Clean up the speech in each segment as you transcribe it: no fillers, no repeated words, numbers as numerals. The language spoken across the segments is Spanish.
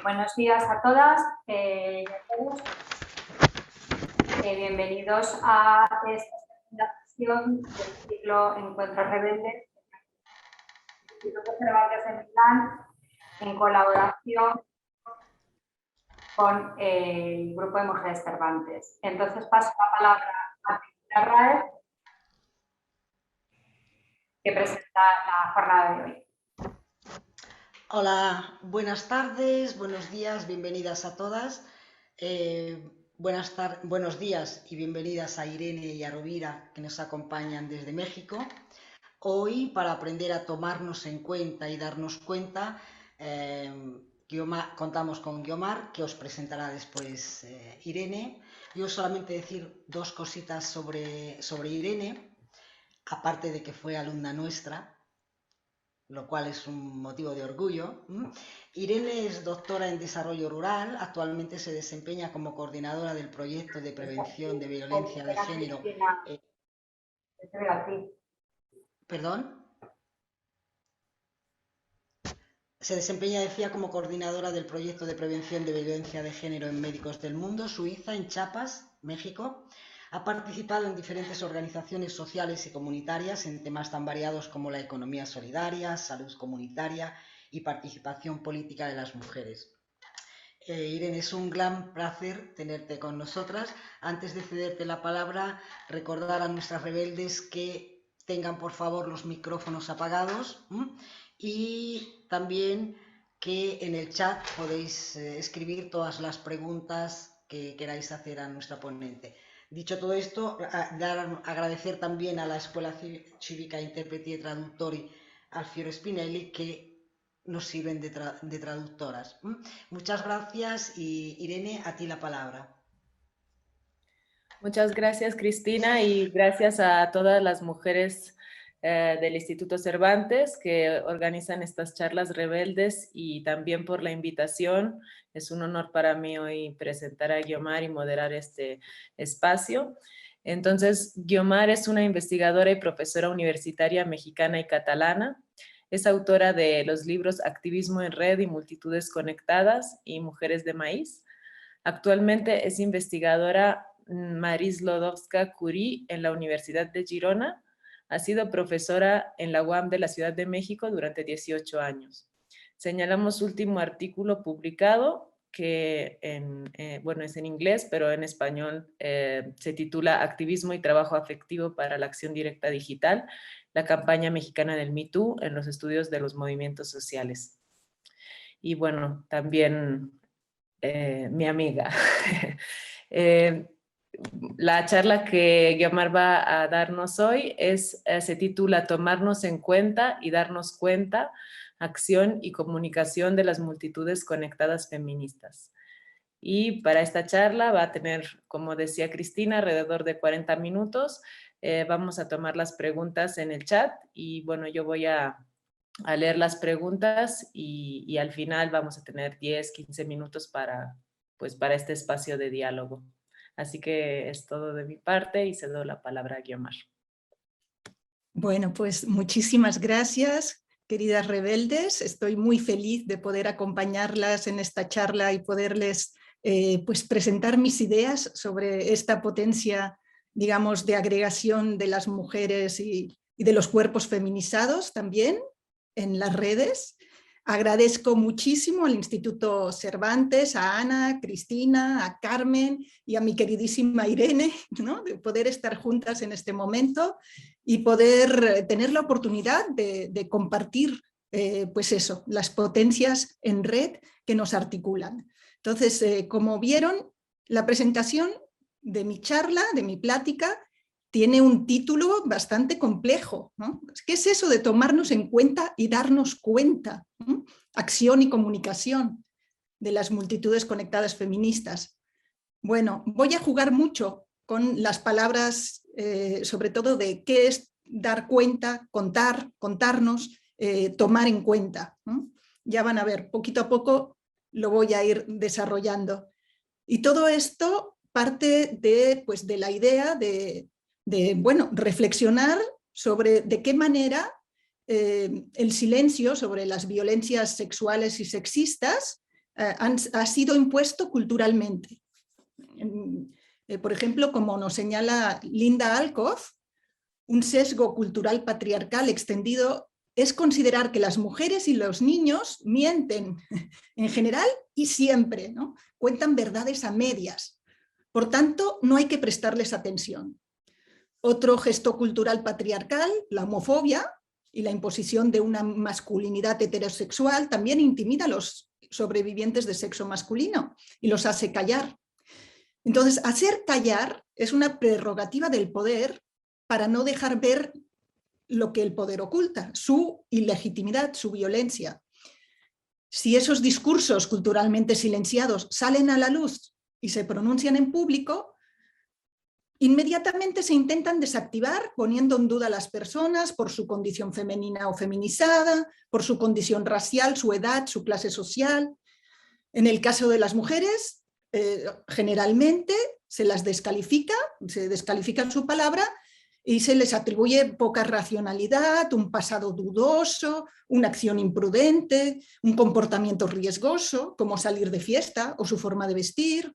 Buenos días a todas y a todos. Bienvenidos a esta segunda sesión del ciclo Encuentros Rebeldes del Instituto Cervantes de Milán, en colaboración con el Grupo de Mujeres Cervantes. Entonces paso la palabra a Cristina Raez, que presenta la jornada de hoy. Hola, buenas tardes, buenos días, bienvenidas a todas. Buenos días y bienvenidas a Irene y a Rovira, que nos acompañan desde México. Hoy, para aprender a tomarnos en cuenta y darnos cuenta, contamos con Guiomar, que os presentará después Irene. Yo solamente decir dos cositas sobre Irene, aparte de que fue alumna nuestra, lo cual es un motivo de orgullo. Irene es doctora en Desarrollo Rural, actualmente se desempeña como coordinadora del proyecto de prevención de violencia de género. ¿Perdón? Se desempeña, decía, como coordinadora del proyecto de prevención de violencia de género en Médicos del Mundo, Suiza, en Chiapas, México. Ha participado en diferentes organizaciones sociales y comunitarias en temas tan variados como la economía solidaria, salud comunitaria y participación política de las mujeres. Irene, es un gran placer tenerte con nosotras. Antes de cederte la palabra, recordar a nuestras rebeldes que tengan por favor los micrófonos apagados y también que en el chat podéis escribir todas las preguntas que queráis hacer a nuestra ponente. Dicho todo esto, agradecer también a la Escuela Cívica Interpreti e Traduttori Alfiero Spinelli, que nos sirven de traductoras. Muchas gracias y Irene, a ti la palabra. Muchas gracias, Cristina, y gracias a todas las mujeres del Instituto Cervantes que organizan estas charlas rebeldes y también por la invitación. Es un honor para mí hoy presentar a Guiomar y moderar este espacio. Entonces, Guiomar es una investigadora y profesora universitaria mexicana y catalana. Es autora de los libros Activismo en Red y Multitudes Conectadas y Mujeres de Maíz. Actualmente es investigadora Marie Sklodowska-Curie en la Universidad de Girona. Ha sido profesora en la UAM de la Ciudad de México durante 18 años. Señalamos su último artículo publicado, que bueno, es en inglés, pero en español se titula Activismo y Trabajo Afectivo para la Acción Directa Digital, la campaña mexicana del Me Too en los estudios de los movimientos sociales. Y bueno, también mi amiga. La charla que Guiomar va a darnos hoy se titula Tomarnos en cuenta y darnos cuenta, acción y comunicación de las multitudes conectadas feministas. Y para esta charla va a tener, como decía Cristina, alrededor de 40 minutos. Vamos a tomar las preguntas en el chat y bueno, yo voy a leer las preguntas y al final vamos a tener 10, 15 minutos para este espacio de diálogo. Así que es todo de mi parte y cedo la palabra a Guiomar. Bueno, pues muchísimas gracias, queridas rebeldes. Estoy muy feliz de poder acompañarlas en esta charla y poderles pues presentar mis ideas sobre esta potencia, digamos, de agregación de las mujeres y de los cuerpos feminizados también en las redes. Agradezco muchísimo al Instituto Cervantes, a Ana, a Cristina, a Carmen y a mi queridísima Irene, ¿no? De poder estar juntas en este momento y poder tener la oportunidad de compartir pues eso, las potencias en red que nos articulan. Entonces, como vieron, la presentación de mi charla, de mi plática, tiene un título bastante complejo, ¿no? ¿Qué es eso de tomarnos en cuenta y darnos cuenta? Acción y comunicación de las multitudes conectadas feministas. Bueno, voy a jugar mucho con las palabras, sobre todo de qué es dar cuenta, contar, contarnos, tomar en cuenta, ¿no? Ya van a ver, poquito a poco lo voy a ir desarrollando. Y todo esto parte de la idea de bueno, reflexionar sobre de qué manera el silencio sobre las violencias sexuales y sexistas ha sido impuesto culturalmente. Por ejemplo, como nos señala Linda Alcoff, un sesgo cultural patriarcal extendido es considerar que las mujeres y los niños mienten en general y siempre, ¿no? Cuentan verdades a medias. Por tanto, no hay que prestarles atención. Otro gesto cultural patriarcal, la homofobia y la imposición de una masculinidad heterosexual, también intimida a los sobrevivientes de sexo masculino y los hace callar. Entonces, hacer callar es una prerrogativa del poder para no dejar ver lo que el poder oculta, su ilegitimidad, su violencia. Si esos discursos culturalmente silenciados salen a la luz y se pronuncian en público, inmediatamente se intentan desactivar poniendo en duda a las personas por su condición femenina o feminizada, por su condición racial, su edad, su clase social. En el caso de las mujeres, generalmente se las descalifica, se descalifica su palabra y se les atribuye poca racionalidad, un pasado dudoso, una acción imprudente, un comportamiento riesgoso, como salir de fiesta o su forma de vestir.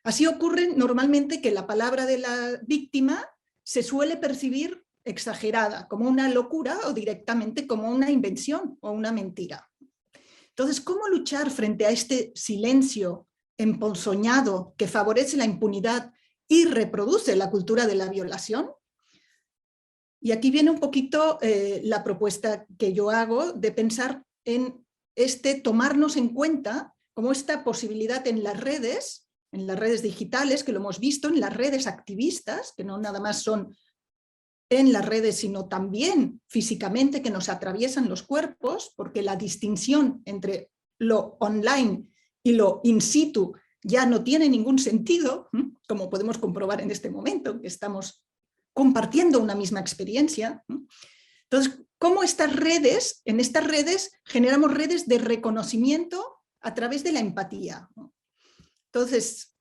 Así ocurre normalmente que la palabra de la víctima se suele percibir exagerada, como una locura o directamente como una invención o una mentira. Entonces, ¿cómo luchar frente a este silencio emponzoñado que favorece la impunidad y reproduce la cultura de la violación? Y aquí viene un poquito la propuesta que yo hago de pensar en tomarnos en cuenta como esta posibilidad en las redes digitales, que lo hemos visto, en las redes activistas, que no nada más son en las redes, sino también físicamente, que nos atraviesan los cuerpos, porque la distinción entre lo online y lo in situ ya no tiene ningún sentido, como podemos comprobar en este momento, que estamos compartiendo una misma experiencia. Entonces, ¿cómo en estas redes generamos redes de reconocimiento a través de la empatía? Entonces,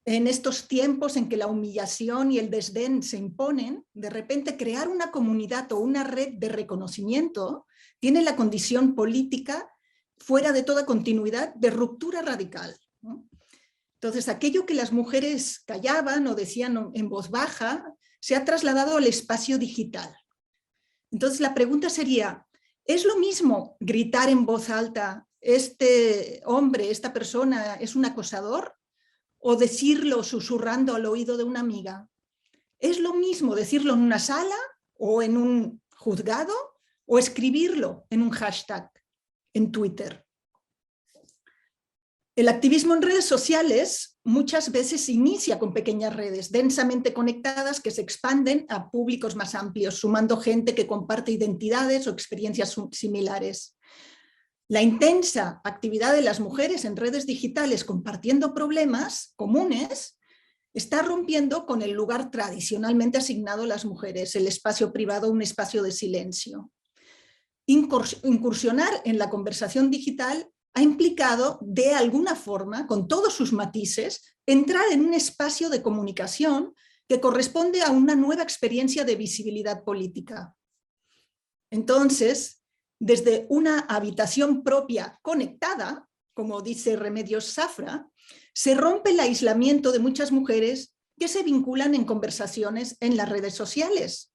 en estos tiempos en que la humillación y el desdén se imponen, de repente crear una comunidad o una red de reconocimiento tiene la condición política, fuera de toda continuidad, de ruptura radical, ¿no? Entonces, aquello que las mujeres callaban o decían en voz baja, se ha trasladado al espacio digital. Entonces, la pregunta sería, ¿es lo mismo gritar en voz alta, este hombre, esta persona es un acosador? ¿O decirlo susurrando al oído de una amiga? ¿Es lo mismo decirlo en una sala o en un juzgado o escribirlo en un hashtag en Twitter? El activismo en redes sociales muchas veces inicia con pequeñas redes densamente conectadas que se expanden a públicos más amplios, sumando gente que comparte identidades o experiencias similares. La intensa actividad de las mujeres en redes digitales compartiendo problemas comunes está rompiendo con el lugar tradicionalmente asignado a las mujeres, el espacio privado, un espacio de silencio. Incursionar en la conversación digital ha implicado, de alguna forma, con todos sus matices, entrar en un espacio de comunicación que corresponde a una nueva experiencia de visibilidad política. Entonces, desde una habitación propia conectada, como dice Remedios Safra, se rompe el aislamiento de muchas mujeres que se vinculan en conversaciones en las redes sociales.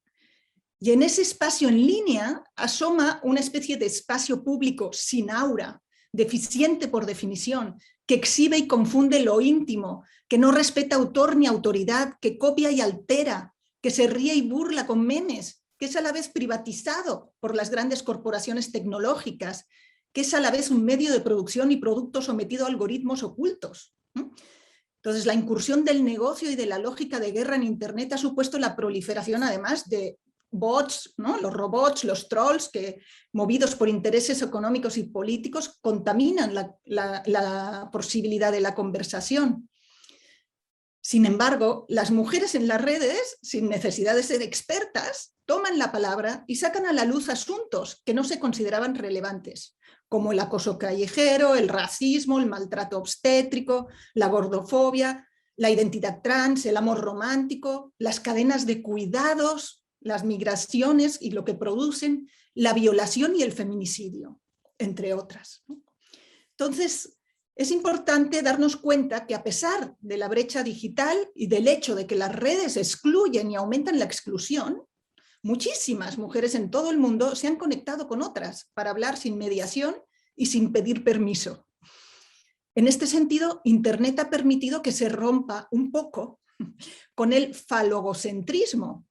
Y en ese espacio en línea asoma una especie de espacio público sin aura, deficiente por definición, que exhibe y confunde lo íntimo, que no respeta autor ni autoridad, que copia y altera, que se ríe y burla con memes, que es a la vez privatizado por las grandes corporaciones tecnológicas, que es a la vez un medio de producción y producto sometido a algoritmos ocultos. Entonces, la incursión del negocio y de la lógica de guerra en Internet ha supuesto la proliferación, además, de bots, ¿no? Los robots, los trolls, que movidos por intereses económicos y políticos contaminan la posibilidad de la conversación. Sin embargo, las mujeres en las redes, sin necesidad de ser expertas, toman la palabra y sacan a la luz asuntos que no se consideraban relevantes, como el acoso callejero, el racismo, el maltrato obstétrico, la gordofobia, la identidad trans, el amor romántico, las cadenas de cuidados, las migraciones y lo que producen, la violación y el feminicidio, entre otras. Entonces, es importante darnos cuenta que a pesar de la brecha digital y del hecho de que las redes excluyen y aumentan la exclusión, muchísimas mujeres en todo el mundo se han conectado con otras para hablar sin mediación y sin pedir permiso. En este sentido, Internet ha permitido que se rompa un poco con el falogocentrismo,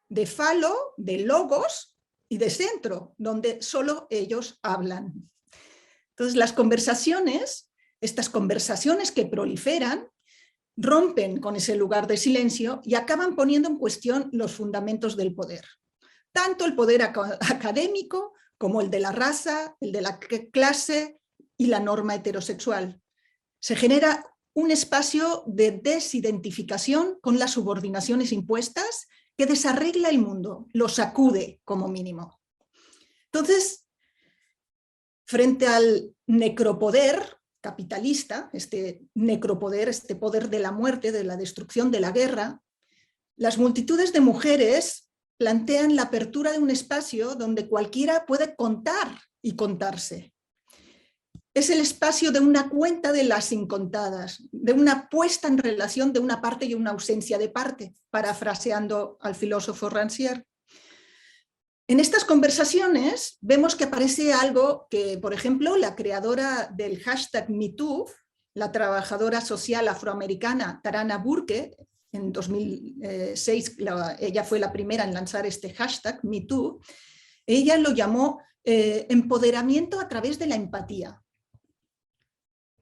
de falo, de logos y de centro, donde solo ellos hablan. Entonces, las conversaciones, estas conversaciones que proliferan, rompen con ese lugar de silencio y acaban poniendo en cuestión los fundamentos del poder. Tanto el poder académico como el de la raza, el de la clase y la norma heterosexual. Se genera un espacio de desidentificación con las subordinaciones impuestas que desarregla el mundo, lo sacude como mínimo. Entonces, frente al necropoder capitalista, este necropoder, este poder de la muerte, de la destrucción, de la guerra, las multitudes de mujeres plantean la apertura de un espacio donde cualquiera puede contar y contarse. Es el espacio de una cuenta de las incontadas, de una puesta en relación de una parte y una ausencia de parte, parafraseando al filósofo Rancière. En estas conversaciones vemos que aparece algo que, por ejemplo, la creadora del hashtag MeToo, la trabajadora social afroamericana Tarana Burke, en 2006 ella fue la primera en lanzar este hashtag MeToo, ella lo llamó empoderamiento a través de la empatía.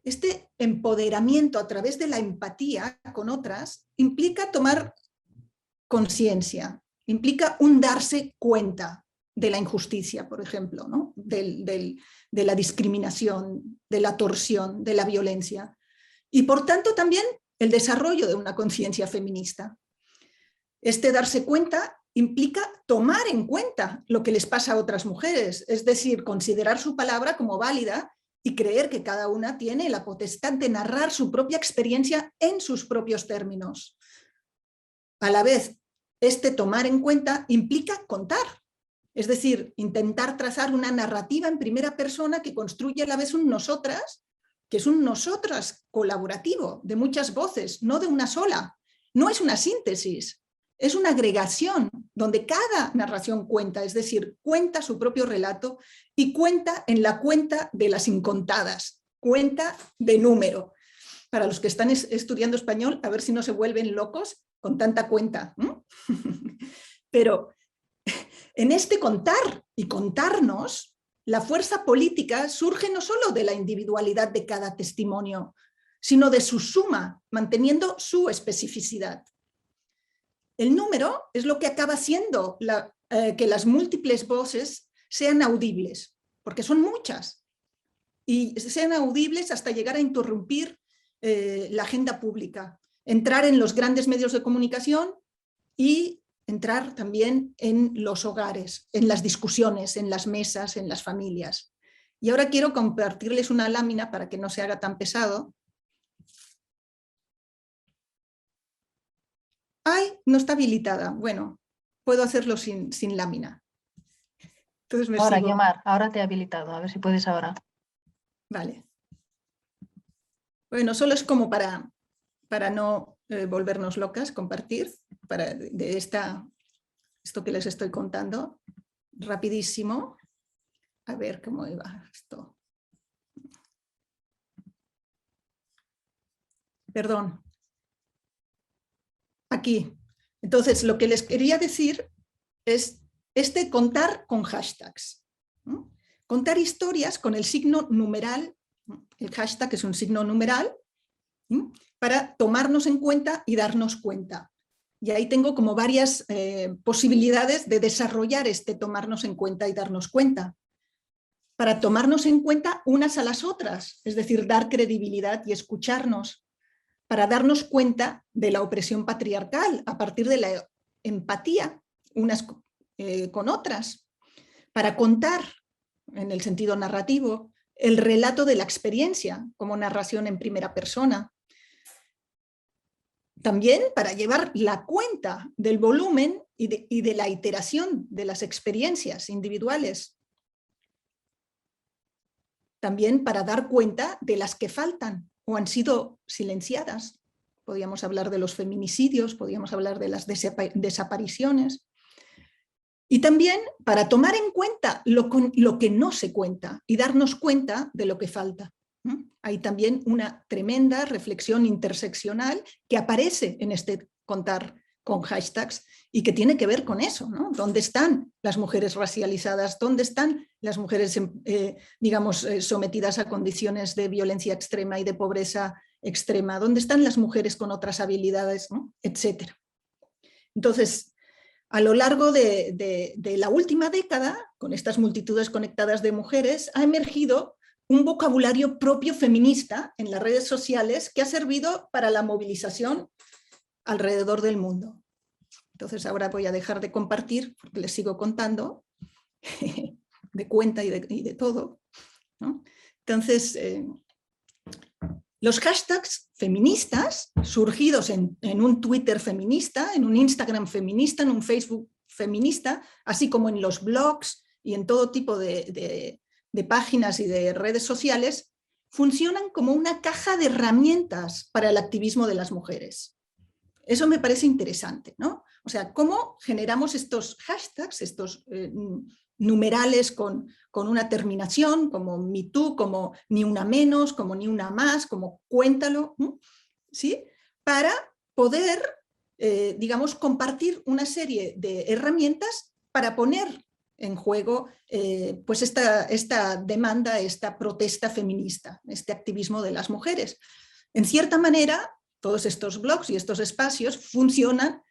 Este empoderamiento a través de la empatía con otras implica tomar conciencia, implica un darse cuenta de la injusticia, por ejemplo, ¿no? de la discriminación, de la torsión, de la violencia. Y por tanto también el desarrollo de una conciencia feminista. Este darse cuenta implica tomar en cuenta lo que les pasa a otras mujeres, es decir, considerar su palabra como válida y creer que cada una tiene la potestad de narrar su propia experiencia en sus propios términos. A la vez, este tomar en cuenta implica contar, es decir, intentar trazar una narrativa en primera persona que construye a la vez un nosotras, que es un nosotras colaborativo, de muchas voces, no de una sola. No es una síntesis, es una agregación donde cada narración cuenta, es decir, cuenta su propio relato y cuenta en la cuenta de las incontadas, cuenta de número. Para los que están estudiando español, a ver si no se vuelven locos con tanta cuenta. Pero en este contar y contarnos, la fuerza política surge no solo de la individualidad de cada testimonio, sino de su suma, manteniendo su especificidad. El número es lo que acaba haciendo que las múltiples voces sean audibles, porque son muchas, y sean audibles hasta llegar a interrumpir la agenda pública, entrar en los grandes medios de comunicación y entrar también en los hogares, en las discusiones, en las mesas, en las familias. Y ahora quiero compartirles una lámina para que no se haga tan pesado. ¡Ay! No está habilitada. Bueno, puedo hacerlo sin lámina. Entonces ahora, Guiomar, ahora te he habilitado. A ver si puedes ahora. Vale. Bueno, solo es como para no volvernos locas, compartir de esto que les estoy contando, rapidísimo. A ver cómo iba esto. Perdón. Aquí. Entonces, lo que les quería decir es contar con hashtags. ¿No? Contar historias con el signo numeral, el hashtag es un signo numeral, ¿no? Para tomarnos en cuenta y darnos cuenta. Y ahí tengo como varias posibilidades de desarrollar este tomarnos en cuenta y darnos cuenta. Para tomarnos en cuenta unas a las otras, es decir, dar credibilidad y escucharnos. Para darnos cuenta de la opresión patriarcal a partir de la empatía unas con otras. Para contar, en el sentido narrativo, el relato de la experiencia como narración en primera persona. También para llevar la cuenta del volumen y de la iteración de las experiencias individuales. también para dar cuenta de las que faltan o han sido silenciadas. Podríamos hablar de los feminicidios, podríamos hablar de las desapariciones. Y también para tomar en cuenta lo que no se cuenta y darnos cuenta de lo que falta. Hay también una tremenda reflexión interseccional que aparece en este contar con hashtags y que tiene que ver con eso, ¿no? ¿Dónde están las mujeres racializadas? ¿Dónde están las mujeres, digamos, sometidas a condiciones de violencia extrema y de pobreza extrema? ¿Dónde están las mujeres con otras habilidades, ¿no? Etcétera. Entonces, a lo largo de la última década, con estas multitudes conectadas de mujeres, ha emergido un vocabulario propio feminista en las redes sociales que ha servido para la movilización alrededor del mundo. Entonces ahora voy a dejar de compartir porque les sigo contando de cuenta y de todo, ¿no? Entonces, los hashtags feministas surgidos en un Twitter feminista, en un Instagram feminista, en un Facebook feminista, así como en los blogs y en todo tipo de páginas y de redes sociales, funcionan como una caja de herramientas para el activismo de las mujeres. Eso me parece interesante, ¿no? O sea, cómo generamos estos hashtags, estos numerales con una terminación, como MeToo, como ni una menos, como ni una más, como cuéntalo, ¿sí? Para poder, digamos, compartir una serie de herramientas para poner en juego pues esta demanda, esta protesta feminista, este activismo de las mujeres. En cierta manera, todos estos blogs y estos espacios funcionan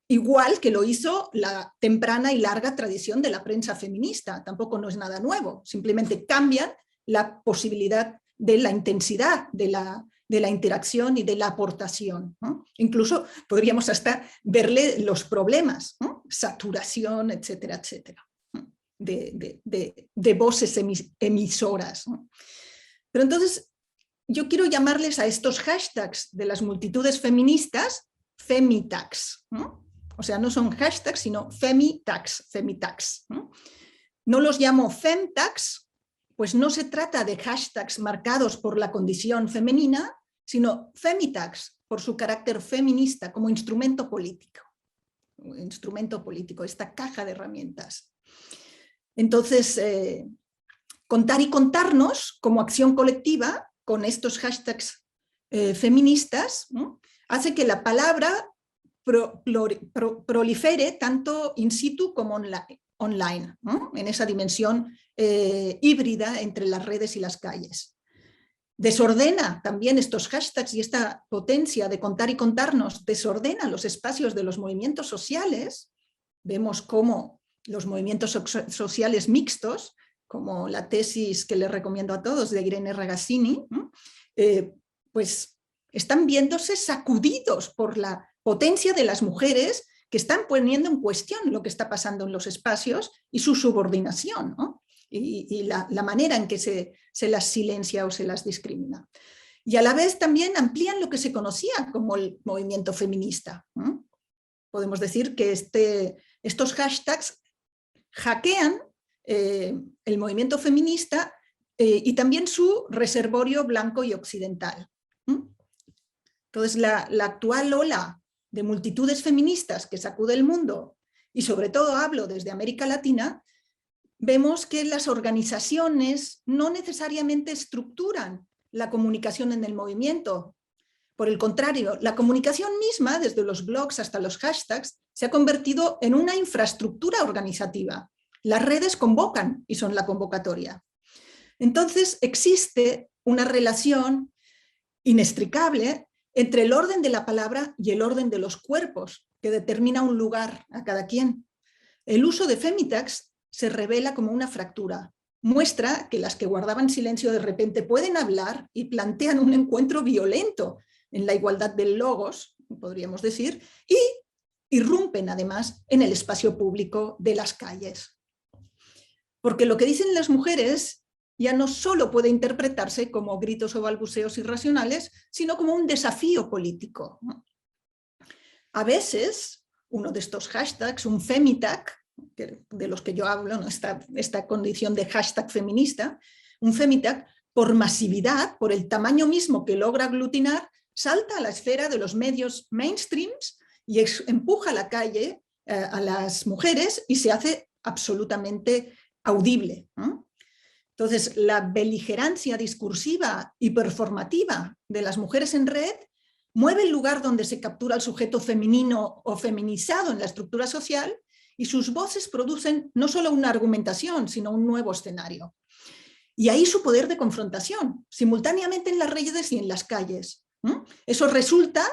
igual que lo hizo la temprana y larga tradición de la prensa feminista. Tampoco no es nada nuevo, simplemente cambian la posibilidad de la intensidad de la interacción y de la aportación, ¿no? Incluso podríamos hasta verle los problemas, ¿no? Saturación, etcétera, etcétera, ¿no? de voces emisoras, ¿no? Pero entonces yo quiero llamarles a estos hashtags de las multitudes feministas femitags, ¿no? O sea, no son hashtags, sino femitags, ¿no? No los llamo femtags, pues no se trata de hashtags marcados por la condición femenina, sino femitags por su carácter feminista como instrumento político, esta caja de herramientas. Entonces, contar y contarnos como acción colectiva con estos hashtags feministas, ¿no? Hace que la palabra prolifere tanto in situ como online, ¿no? En esa dimensión híbrida entre las redes y las calles. Desordena también estos hashtags y esta potencia de contar y contarnos, desordena los espacios de los movimientos sociales. Vemos cómo los movimientos sociales mixtos, como la tesis que les recomiendo a todos de Irene Ragazzini, pues están viéndose sacudidos por la potencia de las mujeres que están poniendo en cuestión lo que está pasando en los espacios y su subordinación, ¿no? y la manera en que se las silencia o se las discrimina. Y a la vez también amplían lo que se conocía como el movimiento feminista, ¿no? Podemos decir que estos hashtags hackean el movimiento feminista y también su reservorio blanco y occidental. Entonces, la actual ola de multitudes feministas que sacude el mundo, y sobre todo hablo desde América Latina, vemos que las organizaciones no necesariamente estructuran la comunicación en el movimiento. Por el contrario, la comunicación misma, desde los blogs hasta los hashtags, se ha convertido en una infraestructura organizativa. Las redes convocan y son la convocatoria. Entonces existe una relación inextricable entre el orden de la palabra y el orden de los cuerpos, que determina un lugar a cada quien. El uso de femitags se revela como una fractura. Muestra que las que guardaban silencio de repente pueden hablar y plantean un encuentro violento en la igualdad del logos, podríamos decir, y irrumpen además en el espacio público de las calles. Porque lo que dicen las mujeres ya no solo puede interpretarse como gritos o balbuceos irracionales, sino como un desafío político. A veces, uno de estos hashtags, un femitag, de los que yo hablo, ¿no? esta condición de hashtag feminista, Un femitag, por masividad, por el tamaño mismo que logra aglutinar, salta a la esfera de los medios mainstreams y empuja a la calle a las mujeres y se hace absolutamente audible, ¿no? Entonces, la beligerancia discursiva y performativa de las mujeres en red mueve el lugar donde se captura el sujeto femenino o feminizado en la estructura social, y sus voces producen no solo una argumentación, sino un nuevo escenario. Y ahí su poder de confrontación, simultáneamente en las redes y en las calles. Eso resulta,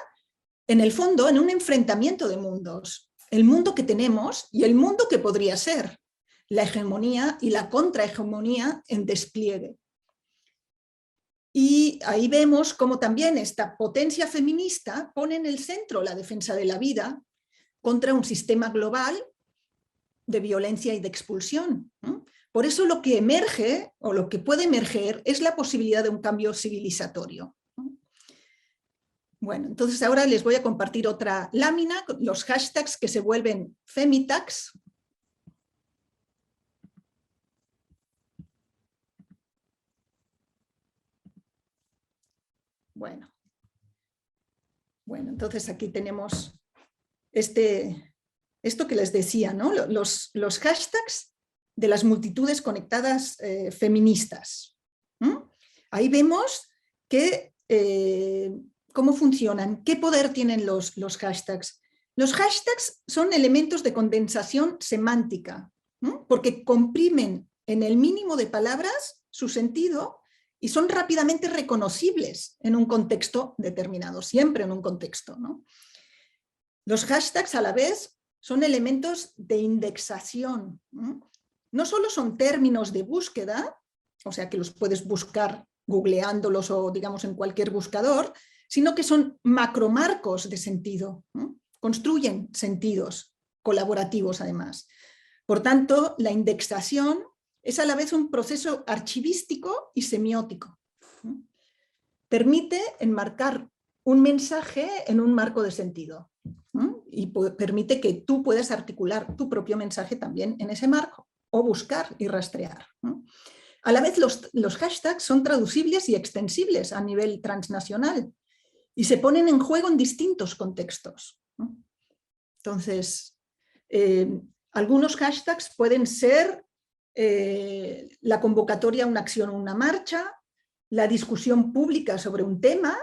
en el fondo, en un enfrentamiento de mundos. El mundo que tenemos y el mundo que podría ser. La hegemonía y la contrahegemonía en despliegue. Y ahí vemos cómo también esta potencia feminista pone en el centro la defensa de la vida contra un sistema global de violencia y de expulsión. Por eso lo que emerge, o lo que puede emerger, es la posibilidad de un cambio civilizatorio. Bueno, entonces ahora les voy a compartir otra lámina, los hashtags que se vuelven femitags. Bueno, entonces aquí tenemos esto que les decía, ¿no? Los hashtags de las multitudes conectadas feministas. Ahí vemos que, cómo funcionan, qué poder tienen los hashtags. Los hashtags son elementos de condensación semántica, porque comprimen en el mínimo de palabras su sentido y son rápidamente reconocibles en un contexto determinado, siempre en un contexto, ¿no? Los hashtags a la vez son elementos de indexación. No solo son términos de búsqueda, o sea que los puedes buscar googleándolos o digamos en cualquier buscador, sino que son macromarcos de sentido, construyen sentidos colaborativos además. Por tanto, la indexación es a la vez un proceso archivístico y semiótico. Permite enmarcar un mensaje en un marco de sentido y permite que tú puedas articular tu propio mensaje también en ese marco o buscar y rastrear. A la vez los hashtags son traducibles y extensibles a nivel transnacional y se ponen en juego en distintos contextos. Entonces, algunos hashtags pueden ser la convocatoria a una acción o una marcha, la discusión pública sobre un tema,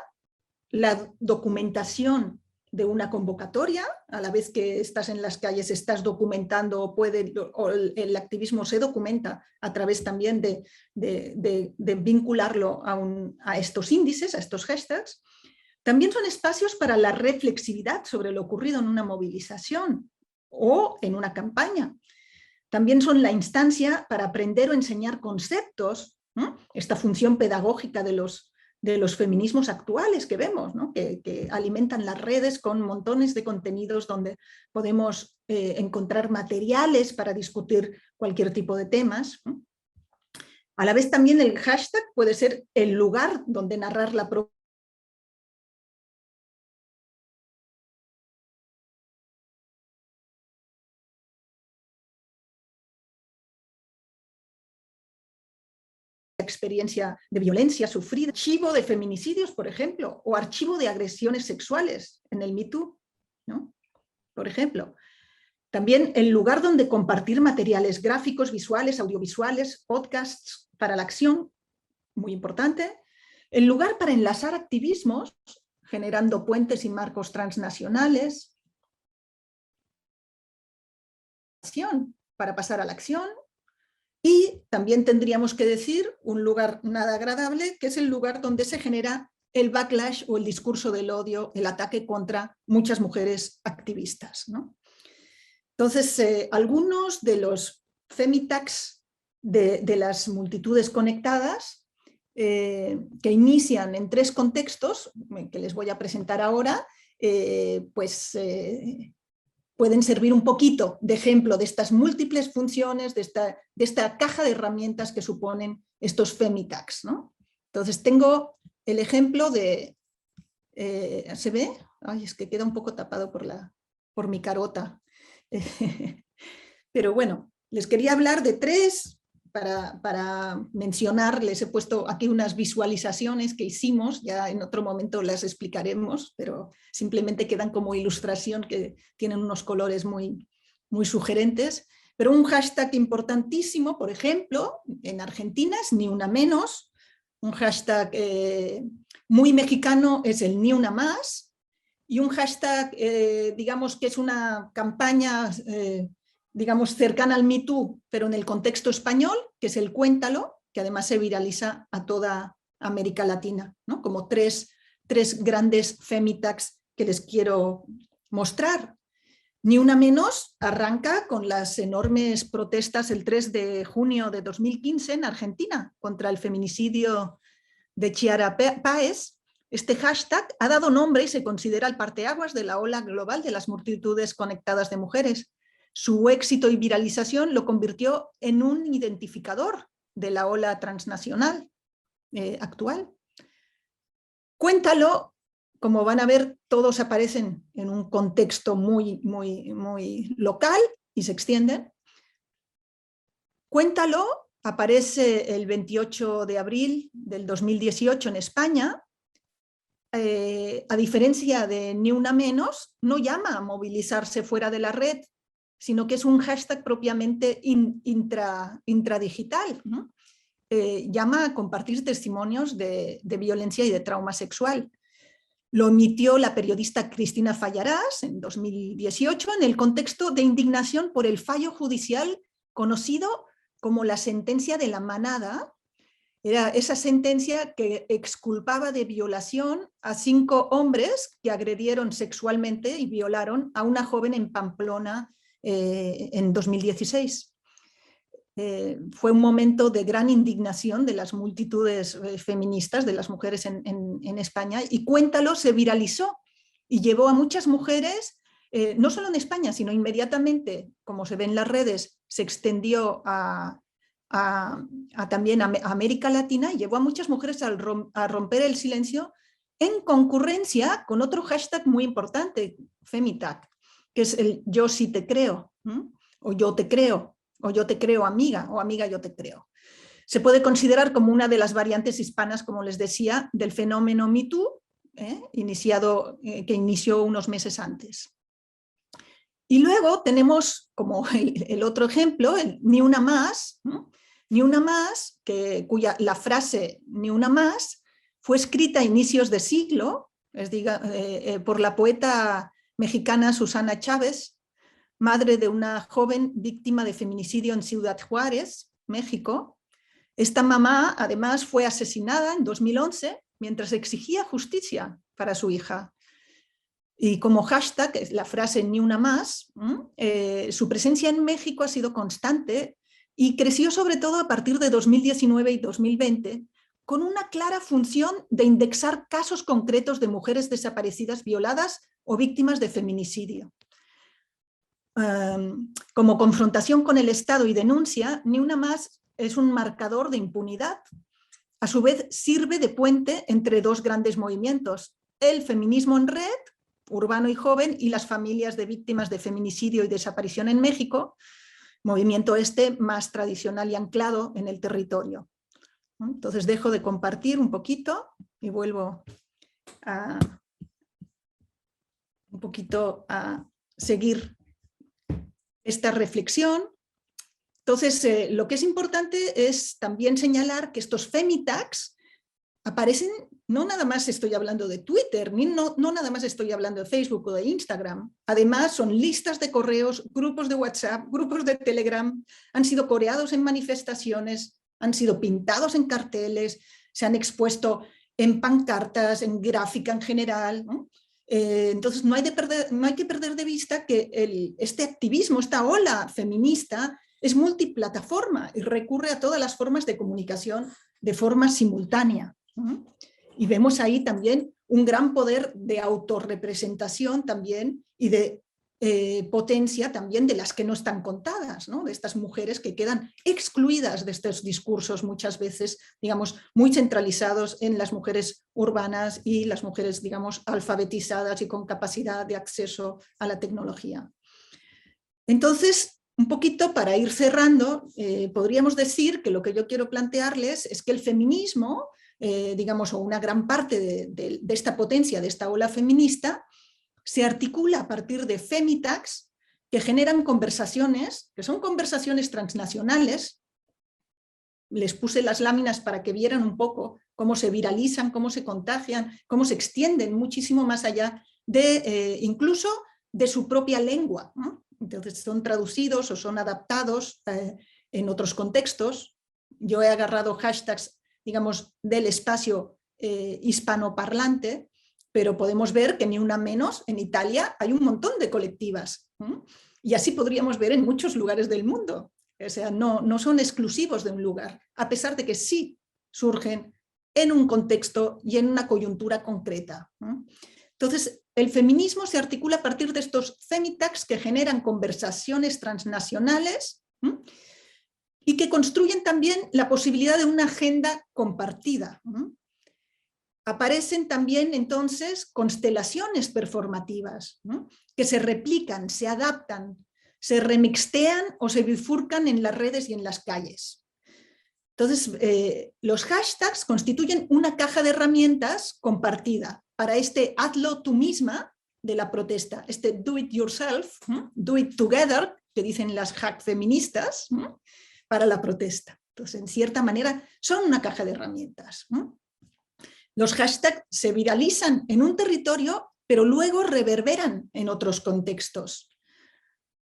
la documentación de una convocatoria, a la vez que estás en las calles estás documentando o el activismo se documenta a través también de vincularlo a estos índices, a estos hashtags. También son espacios para la reflexividad sobre lo ocurrido en una movilización o en una campaña. También son la instancia para aprender o enseñar conceptos, ¿no? Esta función pedagógica de los feminismos actuales que vemos, ¿no? que alimentan las redes con montones de contenidos donde podemos encontrar materiales para discutir cualquier tipo de temas. A la vez también el hashtag puede ser el lugar donde narrar la propia experiencia de violencia sufrida, archivo de feminicidios, por ejemplo, o archivo de agresiones sexuales en el Me Too, ¿no? Por ejemplo. También el lugar donde compartir materiales gráficos, visuales, audiovisuales, podcasts para la acción, muy importante. El lugar para enlazar activismos, generando puentes y marcos transnacionales. Para pasar a la acción. Y también tendríamos que decir un lugar nada agradable, que es el lugar donde se genera el backlash o el discurso del odio, el ataque contra muchas mujeres activistas, ¿no? Entonces, algunos de los femitags de las multitudes conectadas que inician en 3 contextos, que les voy a presentar ahora, pueden servir un poquito de ejemplo de estas múltiples funciones, de esta caja de herramientas que suponen estos femitags, ¿no? Entonces tengo el ejemplo de... ¿se ve? Ay, es que queda un poco tapado por mi carota. Pero bueno, les quería hablar de 3 para mencionar, les he puesto aquí unas visualizaciones que hicimos, ya en otro momento las explicaremos, pero simplemente quedan como ilustración, que tienen unos colores muy, muy sugerentes. Pero un hashtag importantísimo, por ejemplo, en Argentina es Ni Una Menos, un hashtag muy mexicano es el Ni Una Más, y un hashtag, digamos que es una campaña, digamos, cercana al Me Too, pero en el contexto español, que es el Cuéntalo, que además se viraliza a toda América Latina, ¿no? Como tres grandes femitags que les quiero mostrar. Ni Una Menos arranca con las enormes protestas el 3 de junio de 2015 en Argentina contra el feminicidio de Chiara Páez. Este hashtag ha dado nombre y se considera el parteaguas de la ola global de las multitudes conectadas de mujeres. Su éxito y viralización lo convirtió en un identificador de la ola transnacional actual. Cuéntalo, como van a ver, todos aparecen en un contexto muy local y se extienden. Cuéntalo aparece el 28 de abril del 2018 en España. A diferencia de Ni Una Menos, no llama a movilizarse fuera de la red, sino que es un hashtag propiamente intradigital, ¿no? Llama a compartir testimonios de violencia y de trauma sexual. Lo emitió la periodista Cristina Fallarás en 2018 en el contexto de indignación por el fallo judicial conocido como la sentencia de la manada. Era esa sentencia que exculpaba de violación a 5 hombres que agredieron sexualmente y violaron a una joven en Pamplona en 2016. Fue un momento de gran indignación de las multitudes feministas, de las mujeres en España, y Cuéntalo se viralizó y llevó a muchas mujeres, no solo en España, sino inmediatamente, como se ve en las redes, se extendió también a América Latina y llevó a muchas mujeres a romper el silencio en concurrencia con otro hashtag muy importante, Femitag, que es el Yo sí te creo, o Yo te creo, o Yo te creo amiga, o amiga yo te creo. Se puede considerar como una de las variantes hispanas, como les decía, del fenómeno Me Too, que inició unos meses antes. Y luego tenemos como el otro ejemplo, el Ni Una Más, ¿no? Ni Una Más, cuya la frase Ni Una Más fue escrita a inicios de siglo, por la poeta mexicana Susana Chávez, madre de una joven víctima de feminicidio en Ciudad Juárez, México. Esta mamá además fue asesinada en 2011 mientras exigía justicia para su hija. Y como hashtag, la frase Ni Una Más, su presencia en México ha sido constante y creció sobre todo a partir de 2019 y 2020 con una clara función de indexar casos concretos de mujeres desaparecidas, violadas o víctimas de feminicidio. Como confrontación con el Estado y denuncia, Ni Una Más es un marcador de impunidad. A su vez sirve de puente entre dos grandes movimientos, el feminismo en red, urbano y joven, y las familias de víctimas de feminicidio y desaparición en México, movimiento más tradicional y anclado en el territorio. Entonces dejo de compartir un poquito y vuelvo un poquito a seguir esta reflexión. Entonces, lo que es importante es también señalar que estos femitags aparecen, no nada más estoy hablando de Twitter, no nada más estoy hablando de Facebook o de Instagram. Además, son listas de correos, grupos de WhatsApp, grupos de Telegram, han sido coreados en manifestaciones, han sido pintados en carteles, se han expuesto en pancartas, en gráfica en general, ¿no? Entonces, no hay que perder de vista que este activismo, esta ola feminista, es multiplataforma y recurre a todas las formas de comunicación de forma simultánea. Y vemos ahí también un gran poder de autorrepresentación también y de potencia también de las que no están contadas, ¿no? De estas mujeres que quedan excluidas de estos discursos muchas veces, digamos, muy centralizados en las mujeres urbanas y las mujeres, digamos, alfabetizadas y con capacidad de acceso a la tecnología. Entonces, un poquito para ir cerrando, podríamos decir que lo que yo quiero plantearles es que el feminismo, digamos, o una gran parte de esta potencia, de esta ola feminista, se articula a partir de femitags que generan conversaciones, que son conversaciones transnacionales. Les puse las láminas para que vieran un poco cómo se viralizan, cómo se contagian, cómo se extienden muchísimo más allá de incluso de su propia lengua, ¿no? Entonces son traducidos o son adaptados en otros contextos. Yo he agarrado hashtags, digamos, del espacio hispanoparlante, pero podemos ver que ni una menos, en Italia hay un montón de colectivas, ¿eh? Y así podríamos ver en muchos lugares del mundo. O sea, no son exclusivos de un lugar, a pesar de que sí surgen en un contexto y en una coyuntura concreta, ¿eh? Entonces, el feminismo se articula a partir de estos femitags que generan conversaciones transnacionales, ¿eh? Y que construyen también la posibilidad de una agenda compartida, ¿eh? Aparecen también entonces constelaciones performativas, ¿no? Que se replican, se adaptan, se remixtean o se bifurcan en las redes y en las calles. Entonces, los hashtags constituyen una caja de herramientas compartida para este hazlo tú misma de la protesta, este do it yourself, do it together, que dicen las hack feministas, para la protesta. Entonces, en cierta manera, son una caja de herramientas. Los hashtags se viralizan en un territorio, pero luego reverberan en otros contextos.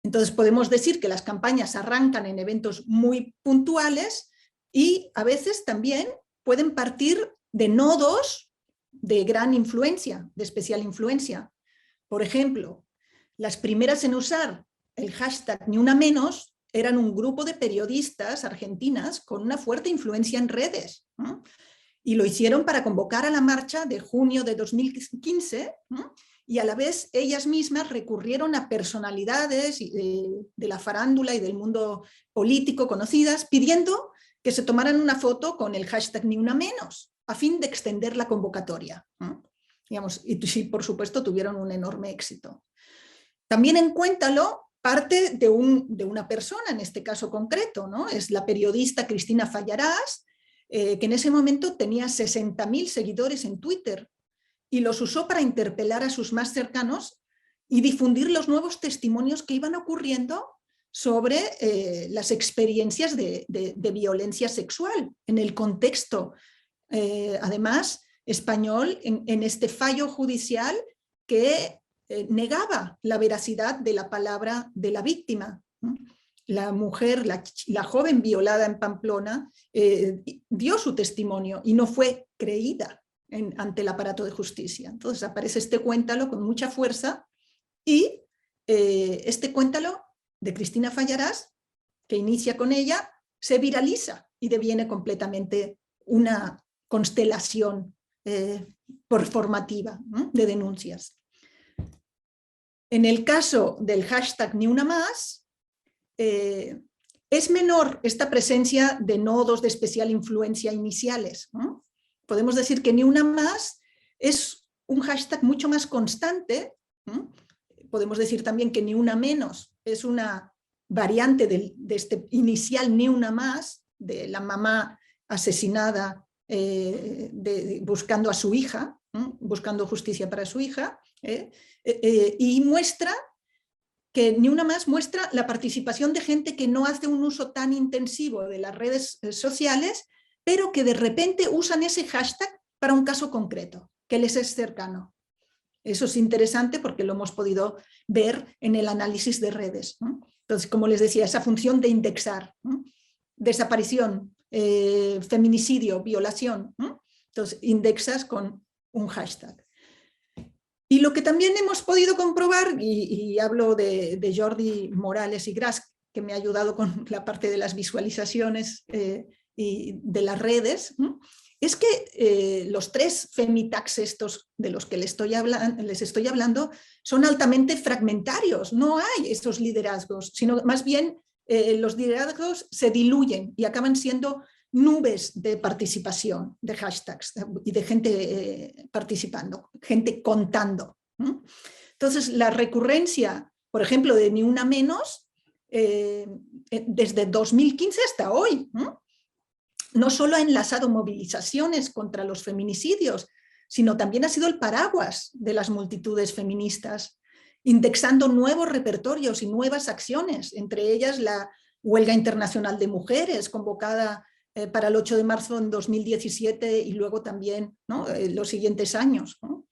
Entonces podemos decir que las campañas arrancan en eventos muy puntuales y a veces también pueden partir de nodos de gran influencia, de especial influencia. Por ejemplo, las primeras en usar el hashtag Ni Una Menos eran un grupo de periodistas argentinas con una fuerte influencia en redes, ¿no? Y lo hicieron para convocar a la marcha de junio de 2015, ¿no? Y a la vez ellas mismas recurrieron a personalidades de la farándula y del mundo político conocidas, pidiendo que se tomaran una foto con el hashtag Ni Una Menos, a fin de extender la convocatoria, ¿no? Digamos, y sí, por supuesto, tuvieron un enorme éxito. También en Cuéntalo parte de una persona, en este caso concreto, ¿no? Es la periodista Cristina Fallarás, que en ese momento tenía 60.000 seguidores en Twitter y los usó para interpelar a sus más cercanos y difundir los nuevos testimonios que iban ocurriendo sobre las experiencias de violencia sexual en el contexto, además, español, en este fallo judicial que negaba la veracidad de la palabra de la víctima. La mujer, la joven violada en Pamplona, dio su testimonio y no fue creída ante el aparato de justicia. Entonces aparece este Cuéntalo con mucha fuerza y este Cuéntalo de Cristina Fallarás, que inicia con ella, se viraliza y deviene completamente una constelación performativa, ¿no? De denuncias. En el caso del hashtag Ni Una Más, es menor esta presencia de nodos de especial influencia iniciales, ¿no? Podemos decir que Ni Una Más es un hashtag mucho más constante, ¿no? Podemos decir también que Ni Una Menos es una variante de este inicial Ni Una Más, de la mamá asesinada buscando a su hija, buscando justicia para su hija, y muestra que Ni Una Más muestra la participación de gente que no hace un uso tan intensivo de las redes sociales, pero que de repente usan ese hashtag para un caso concreto, que les es cercano. Eso es interesante porque lo hemos podido ver en el análisis de redes, ¿no? Entonces, como les decía, esa función de indexar, ¿no? Desaparición, feminicidio, violación, ¿no? Entonces, indexas con un hashtag. Y lo que también hemos podido comprobar, y hablo de Jordi Morales y Gras, que me ha ayudado con la parte de las visualizaciones y de las redes, ¿no? Es que los 3 femitags estos de los que les estoy hablando son altamente fragmentarios, no hay esos liderazgos, sino más bien los liderazgos se diluyen y acaban siendo nubes de participación, de hashtags y de gente participando, gente contando. Entonces, la recurrencia, por ejemplo, de Ni Una Menos, desde 2015 hasta hoy. No solo ha enlazado movilizaciones contra los feminicidios, sino también ha sido el paraguas de las multitudes feministas, indexando nuevos repertorios y nuevas acciones, entre ellas la Huelga Internacional de Mujeres, convocada para el 8 de marzo en 2017 y luego también, ¿no?, los siguientes años, ¿no?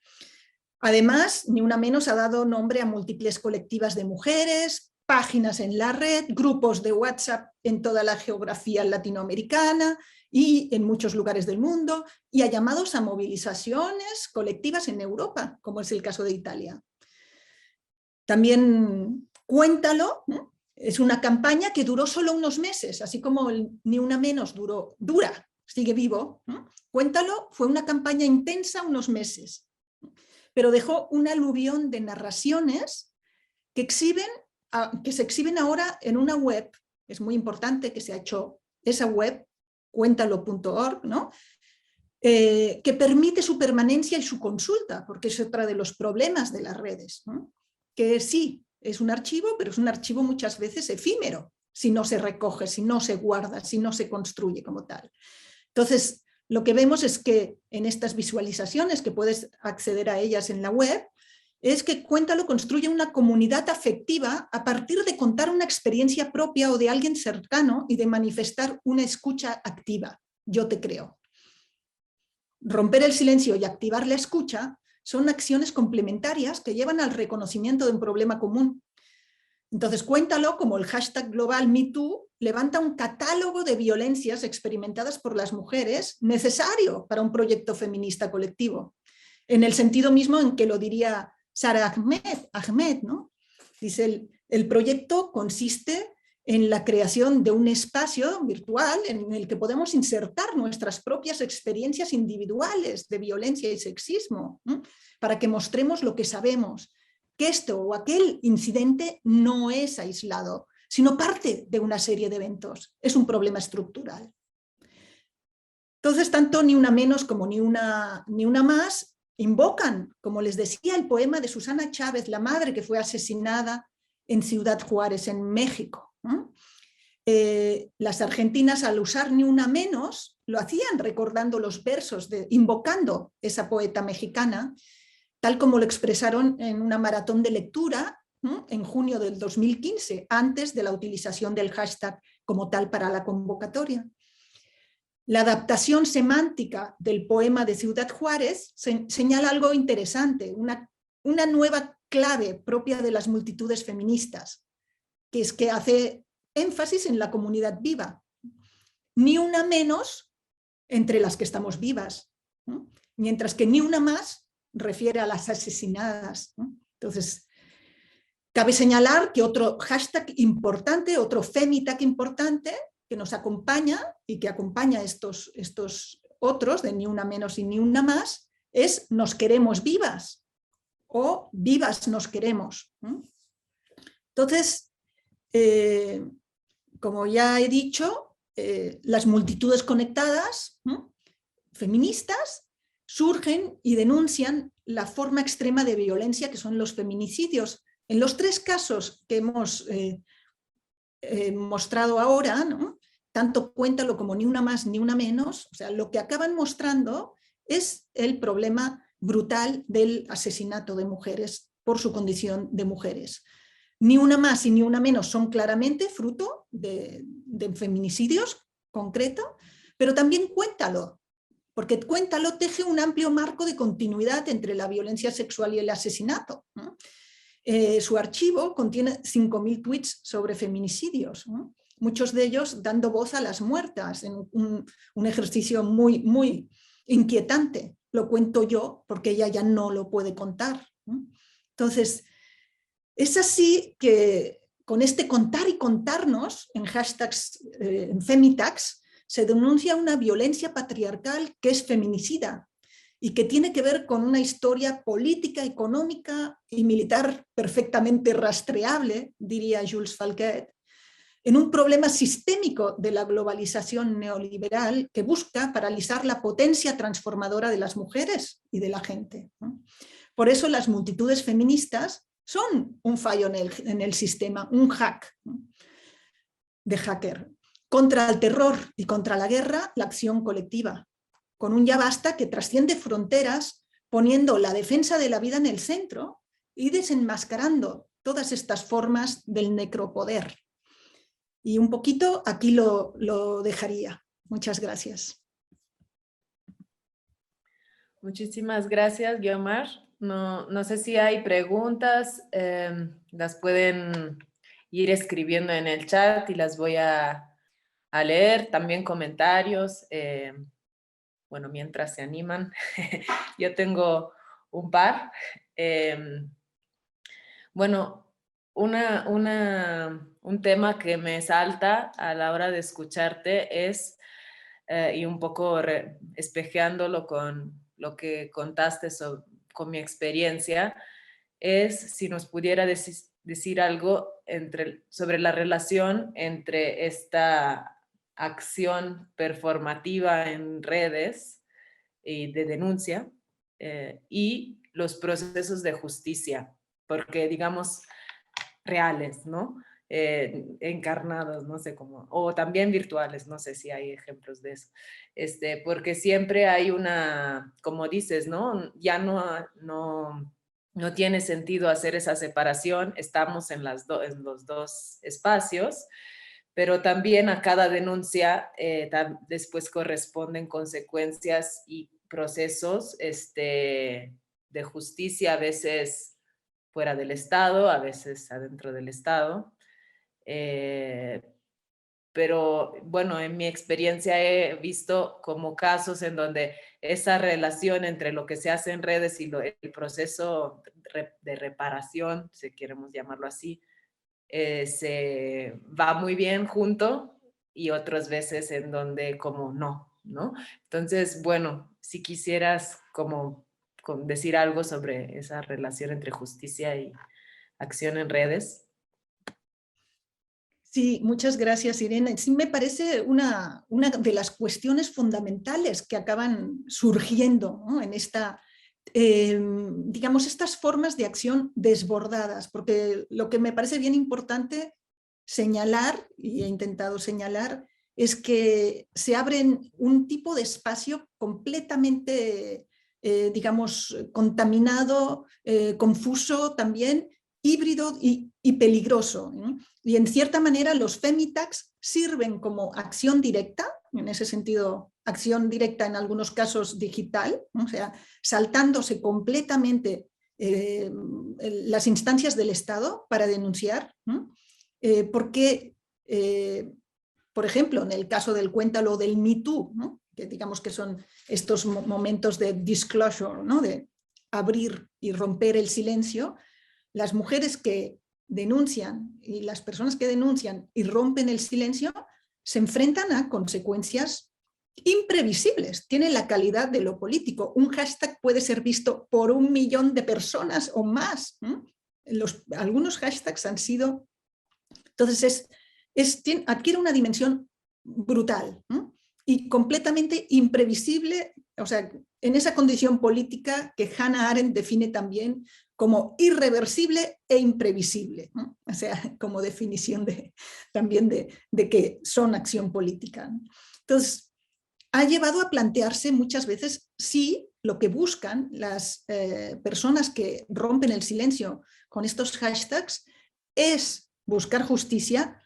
Además, Ni Una Menos ha dado nombre a múltiples colectivas de mujeres, páginas en la red, grupos de WhatsApp en toda la geografía latinoamericana y en muchos lugares del mundo, y a llamados a movilizaciones colectivas en Europa, como es el caso de Italia. También Cuéntalo, ¿no?, es una campaña que duró solo unos meses, así como el Ni Una Menos dura, sigue vivo, ¿no? Cuéntalo fue una campaña intensa unos meses, pero dejó un aluvión de narraciones que se exhiben ahora en una web. Es muy importante que se ha hecho esa web, cuéntalo.org, ¿no?, que permite su permanencia y su consulta, porque es otra de los problemas de las redes, ¿no?, que sí, es un archivo, pero es un archivo muchas veces efímero, si no se recoge, si no se guarda, si no se construye como tal. Entonces, lo que vemos es que en estas visualizaciones, que puedes acceder a ellas en la web, es que Cuéntalo construye una comunidad afectiva a partir de contar una experiencia propia o de alguien cercano y de manifestar una escucha activa. Yo te creo. Romper el silencio y activar la escucha son acciones complementarias que llevan al reconocimiento de un problema común. Entonces, Cuéntalo, como el hashtag global #MeToo, levanta un catálogo de violencias experimentadas por las mujeres necesario para un proyecto feminista colectivo, en el sentido mismo en que lo diría Sara Ahmed, ¿no? Dice, el proyecto consiste en la creación de un espacio virtual en el que podemos insertar nuestras propias experiencias individuales de violencia y sexismo, ¿no?, para que mostremos lo que sabemos, que esto o aquel incidente no es aislado, sino parte de una serie de eventos. Es un problema estructural. Entonces, tanto Ni Una Menos como Ni Una Más invocan, como les decía, el poema de Susana Chávez, la madre que fue asesinada en Ciudad Juárez, en México, ¿no? Las argentinas, al usar Ni Una Menos, lo hacían recordando los versos, invocando esa poeta mexicana, tal como lo expresaron en una maratón de lectura, ¿no?, en junio del 2015, antes de la utilización del hashtag como tal para la convocatoria. La adaptación semántica del poema de Ciudad Juárez señala algo interesante, una nueva clave propia de las multitudes feministas, que es que hace énfasis en la comunidad viva. Ni una menos entre las que estamos vivas, ¿no?, mientras que Ni Una Más refiere a las asesinadas, ¿no? Entonces, cabe señalar que otro hashtag importante, otro femitag importante, que nos acompaña y que acompaña estos otros de Ni Una Menos y Ni Una Más, es Nos Queremos Vivas o Vivas Nos Queremos, ¿no? Entonces, como ya he dicho, las multitudes conectadas, ¿no?, feministas, surgen y denuncian la forma extrema de violencia que son los feminicidios. En los tres casos que hemos mostrado ahora, ¿no?, tanto Cuéntalo como Ni Una Más, Ni Una Menos, o sea, lo que acaban mostrando es el problema brutal del asesinato de mujeres por su condición de mujeres. Ni Una Más y Ni Una Menos son claramente fruto de feminicidios concretos, pero también Cuéntalo, porque Cuéntalo teje un amplio marco de continuidad entre la violencia sexual y el asesinato, ¿no? Su archivo contiene 5.000 tweets sobre feminicidios, ¿no?, muchos de ellos dando voz a las muertas, en un ejercicio muy, muy inquietante. Lo cuento yo porque ella ya no lo puede contar, ¿no? Entonces, es así que con este contar y contarnos en hashtags, en femitags, se denuncia una violencia patriarcal que es feminicida y que tiene que ver con una historia política, económica y militar perfectamente rastreable, diría Jules Falquet, en un problema sistémico de la globalización neoliberal que busca paralizar la potencia transformadora de las mujeres y de la gente, ¿no? Por eso las multitudes feministas son un fallo en el sistema, un hack, ¿no? de hacker. Contra el terror y contra la guerra, la acción colectiva. Con un ya basta que trasciende fronteras, poniendo la defensa de la vida en el centro y desenmascarando todas estas formas del necropoder. Y un poquito aquí lo dejaría. Muchas gracias. Muchísimas gracias, Guiomar. No sé si hay preguntas, las pueden ir escribiendo en el chat y las voy a leer. También comentarios, bueno, mientras se animan. Yo tengo un par. Bueno, un tema que me salta a la hora de escucharte es, y un poco espejeándolo con lo que contaste con mi experiencia, es si nos pudiera decir algo sobre la relación entre esta acción performativa en redes y de denuncia y los procesos de justicia, porque digamos reales, ¿no? Encarnados, no sé cómo, o también virtuales, no sé si hay ejemplos de eso, porque siempre hay una, como dices, ¿no? Ya no tiene sentido hacer esa separación, estamos en los dos espacios, pero también a cada denuncia después corresponden consecuencias y procesos de justicia, a veces fuera del Estado, a veces adentro del Estado. Pero bueno, en mi experiencia he visto como casos en donde esa relación entre lo que se hace en redes y el proceso de reparación, si queremos llamarlo así, se va muy bien junto y otras veces en donde como ¿no? Entonces, bueno, si quisieras como decir algo sobre esa relación entre justicia y acción en redes. Sí, muchas gracias, Irene. Sí, me parece una de las cuestiones fundamentales que acaban surgiendo, ¿no? En esta, digamos, estas formas de acción desbordadas, porque lo que me parece bien importante señalar, y he intentado señalar, es que se abren un tipo de espacio completamente, digamos, contaminado, confuso también, híbrido y peligroso, ¿no? Y en cierta manera los femitags sirven como acción directa, en ese sentido acción directa en algunos casos digital, ¿no? O sea, saltándose completamente las instancias del Estado para denunciar, ¿no? Porque, por ejemplo, en el caso del Cuéntalo del Me Too, ¿no? Que digamos que son estos momentos de disclosure, ¿no? De abrir y romper el silencio, las mujeres que denuncian y las personas que denuncian y rompen el silencio se enfrentan a consecuencias imprevisibles, tienen la calidad de lo político. Un hashtag puede ser visto por 1 millón de personas o más. Algunos hashtags han sido... Entonces adquiere una dimensión brutal, ¿no? Y completamente imprevisible, o sea, en esa condición política que Hannah Arendt define también como irreversible e imprevisible, ¿no? O sea, como definición también de que son acción política, ¿no? Entonces, ha llevado a plantearse muchas veces si lo que buscan las personas que rompen el silencio con estos hashtags es buscar justicia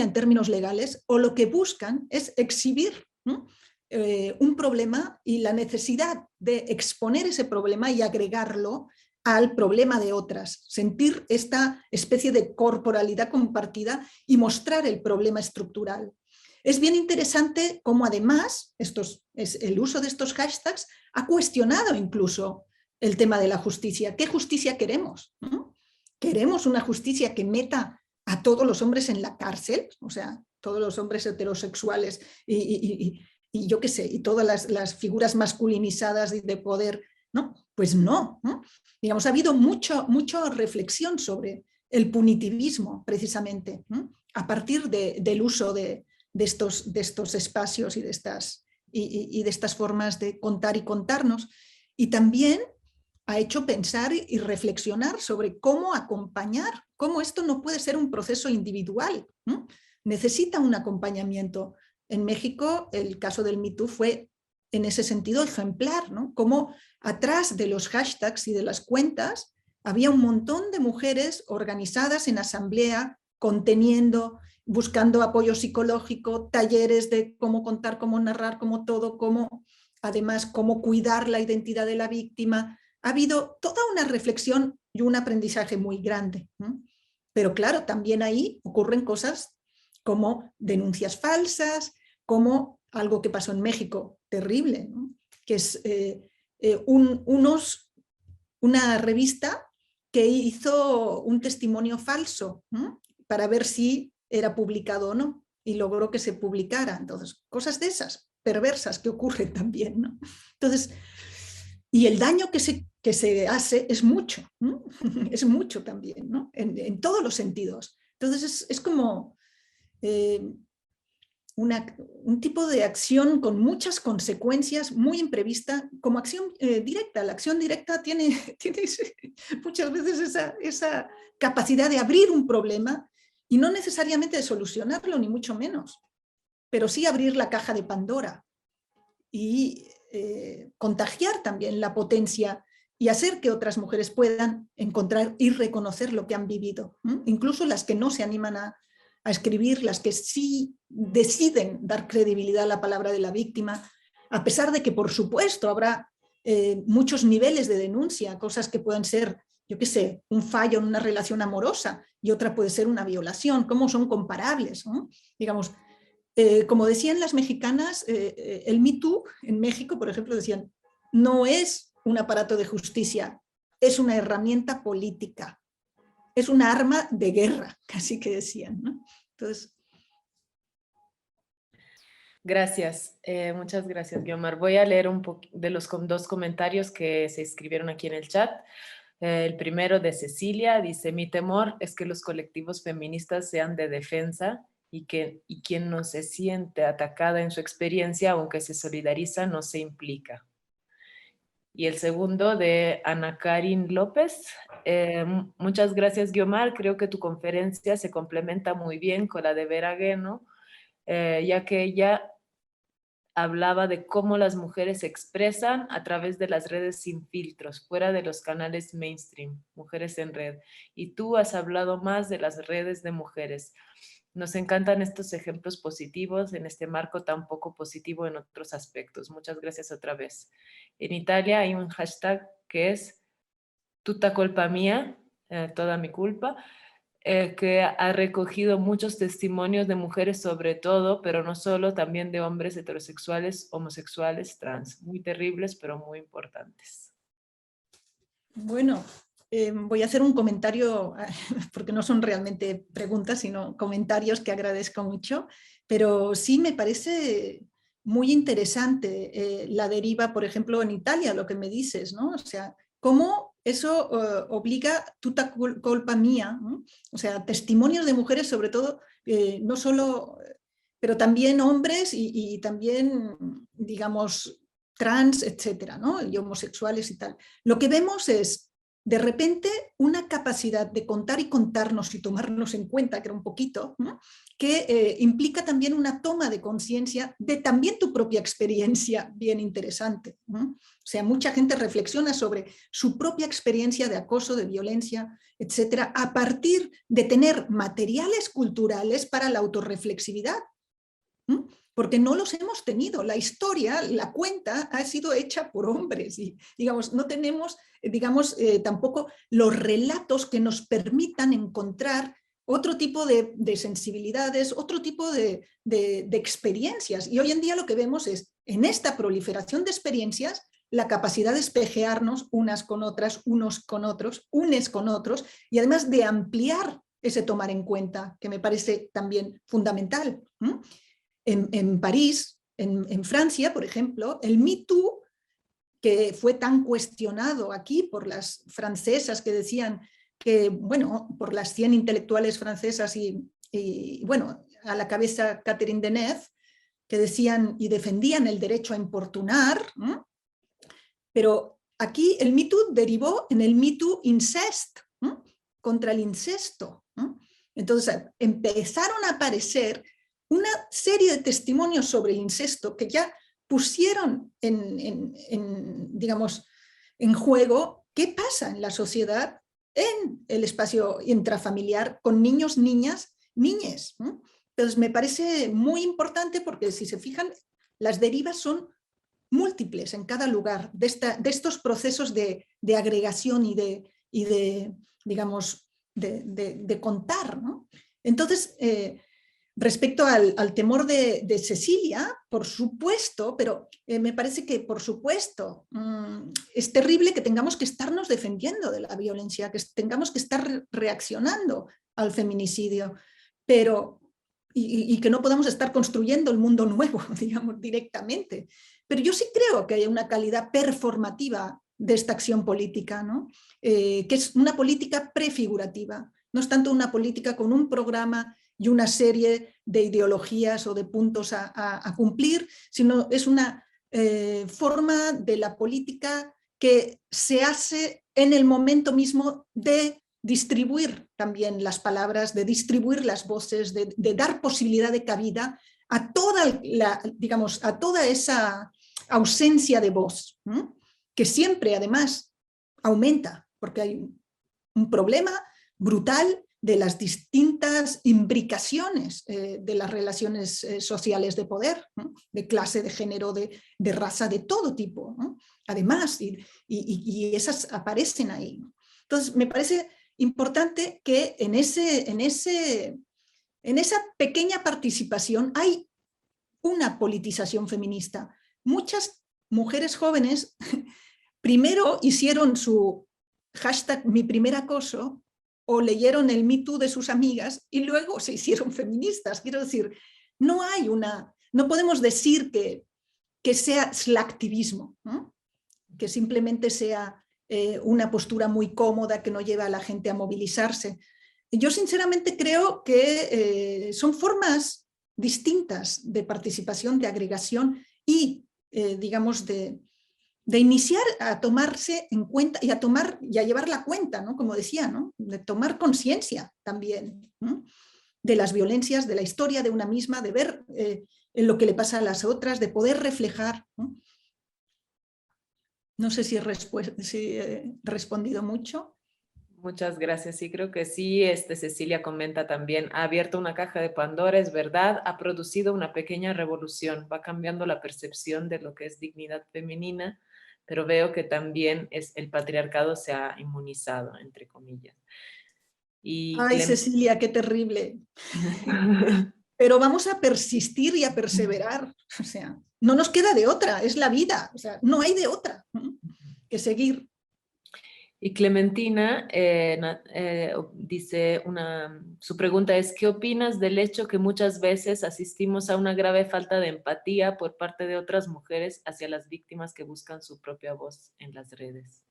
en términos legales, o lo que buscan es exhibir, ¿no? Un problema y la necesidad de exponer ese problema y agregarlo al problema de otras, sentir esta especie de corporalidad compartida y mostrar el problema estructural. Es bien interesante cómo además el uso de estos hashtags ha cuestionado incluso el tema de la justicia. ¿Qué justicia queremos? ¿No? ¿Queremos una justicia que meta a todos los hombres en la cárcel? O sea, todos los hombres heterosexuales y yo qué sé, y todas las figuras masculinizadas de poder, ¿no? Pues no, ¿no? Digamos, ha habido mucha reflexión sobre el punitivismo, precisamente, ¿no? A partir del uso de estos espacios y de estas formas de contar y contarnos. Y también ha hecho pensar y reflexionar sobre cómo acompañar, cómo esto no puede ser un proceso individual, ¿no? Necesita un acompañamiento. En México el caso del Me Too fue en ese sentido ejemplar, ¿no? Cómo atrás de los hashtags y de las cuentas había un montón de mujeres organizadas en asamblea, conteniendo, buscando apoyo psicológico, talleres de cómo contar, cómo narrar, cómo todo, cómo, además, cómo cuidar la identidad de la víctima. Ha habido toda una reflexión y un aprendizaje muy grande, ¿no? Pero claro, también ahí ocurren cosas como denuncias falsas, como algo que pasó en México, terrible, ¿no? Que es una revista que hizo un testimonio falso, ¿no? Para ver si era publicado o no, y logró que se publicara. Entonces, cosas de esas perversas que ocurren también, ¿no? Entonces, y el daño que se hace es mucho, ¿no? Es mucho también, ¿no? En todos los sentidos. Entonces es como un tipo de acción con muchas consecuencias, muy imprevista, como acción directa. La acción directa tiene muchas veces esa capacidad de abrir un problema y no necesariamente de solucionarlo, ni mucho menos, pero sí abrir la caja de Pandora y contagiar también la potencia y hacer que otras mujeres puedan encontrar y reconocer lo que han vivido, ¿eh? Incluso las que no se animan a escribir, las que sí deciden dar credibilidad a la palabra de la víctima, a pesar de que, por supuesto, habrá muchos niveles de denuncia, cosas que pueden ser, yo qué sé, un fallo en una relación amorosa y otra puede ser una violación, cómo son comparables, ¿no? Digamos, como decían las mexicanas, el Me Too en México, por ejemplo, decían, no es un aparato de justicia, es una herramienta política, es una arma de guerra, casi que decían, ¿no? Entonces... Gracias, muchas gracias, Guiomar. Voy a leer un poco de los dos comentarios que se escribieron aquí en el chat. El primero de Cecilia dice, mi temor es que los colectivos feministas sean de defensa y quien no se siente atacada en su experiencia, aunque se solidariza, no se implica. Y el segundo de Ana Karin López. Muchas gracias, Guiomar. Creo que tu conferencia se complementa muy bien con la de Vera Gueno, ya que ella hablaba de cómo las mujeres se expresan a través de las redes sin filtros, fuera de los canales mainstream, mujeres en red. Y tú has hablado más de las redes de mujeres. Nos encantan estos ejemplos positivos en este marco tan poco positivo en otros aspectos. Muchas gracias otra vez. En Italia hay un hashtag que es tutta colpa mía, toda mi culpa, que ha recogido muchos testimonios de mujeres sobre todo, pero no solo, también de hombres heterosexuales, homosexuales, trans. Muy terribles, pero muy importantes. Bueno, voy a hacer un comentario, porque no son realmente preguntas, sino comentarios que agradezco mucho, pero sí me parece muy interesante la deriva, por ejemplo, en Italia, lo que me dices, ¿no? O sea, cómo eso obliga tutta colpa mía, ¿no? O sea, testimonios de mujeres, sobre todo, no solo, pero también hombres y también, digamos, trans, etcétera, ¿no? Y homosexuales y tal. Lo que vemos es, de repente, una capacidad de contar y contarnos y tomarnos en cuenta, que era un poquito, ¿no? Que implica también una toma de conciencia de también tu propia experiencia bien interesante, ¿no? O sea, mucha gente reflexiona sobre su propia experiencia de acoso, de violencia, etcétera, a partir de tener materiales culturales para la autorreflexividad, ¿no? Porque no los hemos tenido. La historia, la cuenta, ha sido hecha por hombres y, digamos, no tenemos, digamos, tampoco los relatos que nos permitan encontrar otro tipo de sensibilidades, otro tipo de experiencias. Y hoy en día lo que vemos es, en esta proliferación de experiencias, la capacidad de espejearnos unas con otras, unos con otros, unes con otros, y además de ampliar ese tomar en cuenta, que me parece también fundamental. En París, en Francia, por ejemplo, el Me Too, que fue tan cuestionado aquí por las francesas que decían que, bueno, por las 100 intelectuales francesas y bueno, a la cabeza Catherine Deneuve, que decían y defendían el derecho a importunar, ¿no? Pero aquí el Me Too derivó en el Me Too Incest, contra el incesto. Entonces empezaron a aparecer una serie de testimonios sobre el incesto que ya pusieron digamos, en juego qué pasa en la sociedad, en el espacio intrafamiliar, con niños, niñas, niñes. Entonces me parece muy importante porque si se fijan, las derivas son múltiples en cada lugar de estos procesos de agregación y de digamos, de contar, ¿no? Entonces, respecto al temor de Cecilia, por supuesto, pero me parece que por supuesto es terrible que tengamos que estarnos defendiendo de la violencia, que tengamos que estar reaccionando al feminicidio, pero y que no podamos estar construyendo el mundo nuevo, digamos, directamente. Pero yo sí creo que hay una calidad performativa de esta acción política, ¿no? Que es una política prefigurativa, no es tanto una política con un programa y una serie de ideologías o de puntos a cumplir, sino es una forma de la política que se hace en el momento mismo de distribuir también las palabras, de distribuir las voces, de dar posibilidad de cabida a toda, digamos, a toda esa ausencia de voz, ¿no? Que siempre además aumenta, porque hay un problema brutal de las distintas imbricaciones de las relaciones sociales de poder, ¿no? De clase, de género, de raza, de todo tipo, ¿no? Además, y esas aparecen ahí, ¿no? Entonces, me parece importante que en esa pequeña participación hay una politización feminista. Muchas mujeres jóvenes primero hicieron su hashtag mi primer acoso o leyeron el Me Too de sus amigas y luego se hicieron feministas. Quiero decir, no podemos decir que sea slacktivismo, ¿no? Que simplemente sea una postura muy cómoda que no lleva a la gente a movilizarse. Yo sinceramente creo que son formas distintas de participación, de agregación y, digamos, de iniciar a tomarse en cuenta y a llevar la cuenta, ¿no? Como decía, ¿no? De tomar conciencia también, ¿no? De las violencias, de la historia de una misma, de ver lo que le pasa a las otras, de poder reflejar, ¿no? No sé si he respondido mucho. Muchas gracias. Sí, creo que sí. Cecilia comenta también, ha abierto una caja de Pandora, es verdad, ha producido una pequeña revolución, va cambiando la percepción de lo que es dignidad femenina, pero veo que también el patriarcado se ha inmunizado, entre comillas. Ay, Cecilia, qué terrible. Pero vamos a persistir y a perseverar. O sea, no nos queda de otra, es la vida. O sea, no hay de otra, ¿no? Que seguir. Y Clementina dice, su pregunta es, ¿qué opinas del hecho que muchas veces asistimos a una grave falta de empatía por parte de otras mujeres hacia las víctimas que buscan su propia voz en las redes?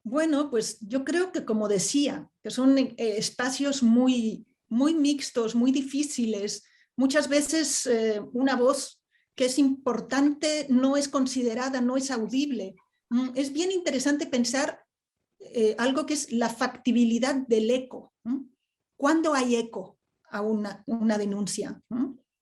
Bueno, pues yo creo que, como decía, que son espacios muy, muy mixtos, muy difíciles. Muchas veces una voz que es importante no es considerada, no es audible. Es bien interesante pensar algo que es la factibilidad del eco. ¿Cuándo hay eco a una denuncia?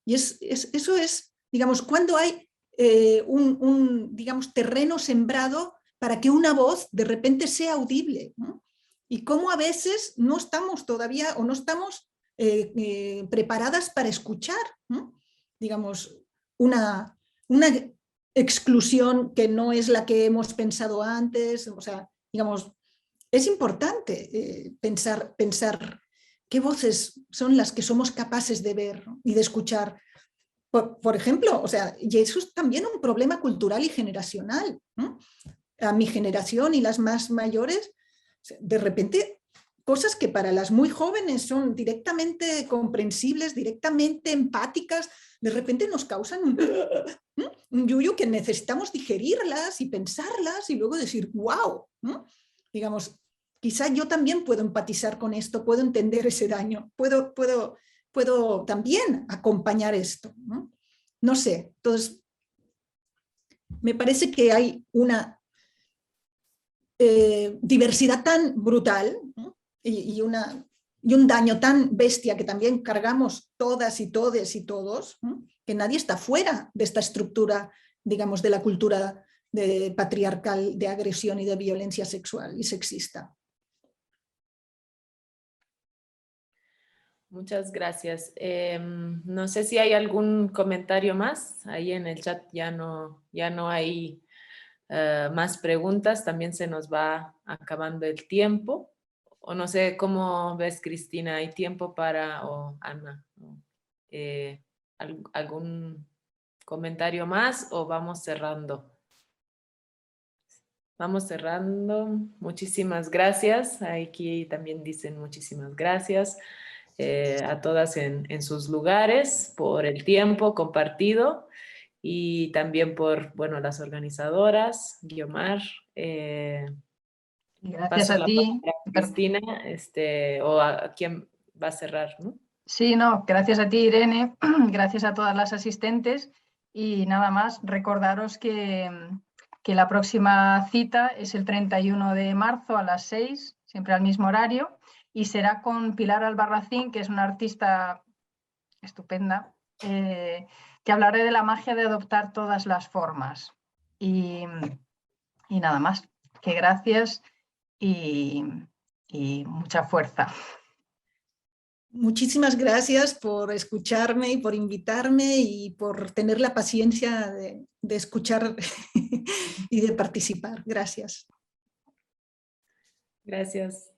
Y eso es, digamos, cuando hay digamos, terreno sembrado para que una voz de repente sea audible, ¿no? Y cómo a veces no estamos todavía o no estamos preparadas para escuchar, ¿no? Digamos, una exclusión que no es la que hemos pensado antes. O sea, digamos, es importante pensar qué voces son las que somos capaces de ver, ¿no? Y de escuchar. Por ejemplo, o sea, y eso es también un problema cultural y generacional, ¿no? A mi generación y las más mayores, de repente, cosas que para las muy jóvenes son directamente comprensibles, directamente empáticas, de repente nos causan un yuyu que necesitamos digerirlas y pensarlas y luego decir, wow, ¿no? Digamos, quizá yo también puedo empatizar con esto, puedo entender ese daño, puedo también acompañar esto, ¿no? No sé, entonces me parece que hay una diversidad tan brutal, ¿no? y un daño tan bestia que también cargamos todas y todes y todos, ¿no? Que nadie está fuera de esta estructura, digamos, de la cultura patriarcal de agresión y de violencia sexual y sexista. Muchas gracias. No sé si hay algún comentario más. Ahí en el chat ya no hay más preguntas. También se nos va acabando el tiempo. O no sé cómo ves, Cristina, ¿hay tiempo para, o Ana, algún comentario más o vamos cerrando? Vamos cerrando. Muchísimas gracias. Aquí también dicen muchísimas gracias a todas en sus lugares por el tiempo compartido y también por, bueno, las organizadoras, Guiomar. Gracias Paso a la ti. palabra a Cristina, o a quien va a cerrar, ¿no? Sí, no, gracias a ti, Irene, gracias a todas las asistentes y nada más, recordaros que la próxima cita es el 31 de marzo a las 6, siempre al mismo horario, y será con Pilar Albarracín, que es una artista estupenda, que hablaré de la magia de adoptar todas las formas. Y nada más, que gracias y mucha fuerza. Muchísimas gracias por escucharme y por invitarme y por tener la paciencia de escuchar y de participar. Gracias. Gracias.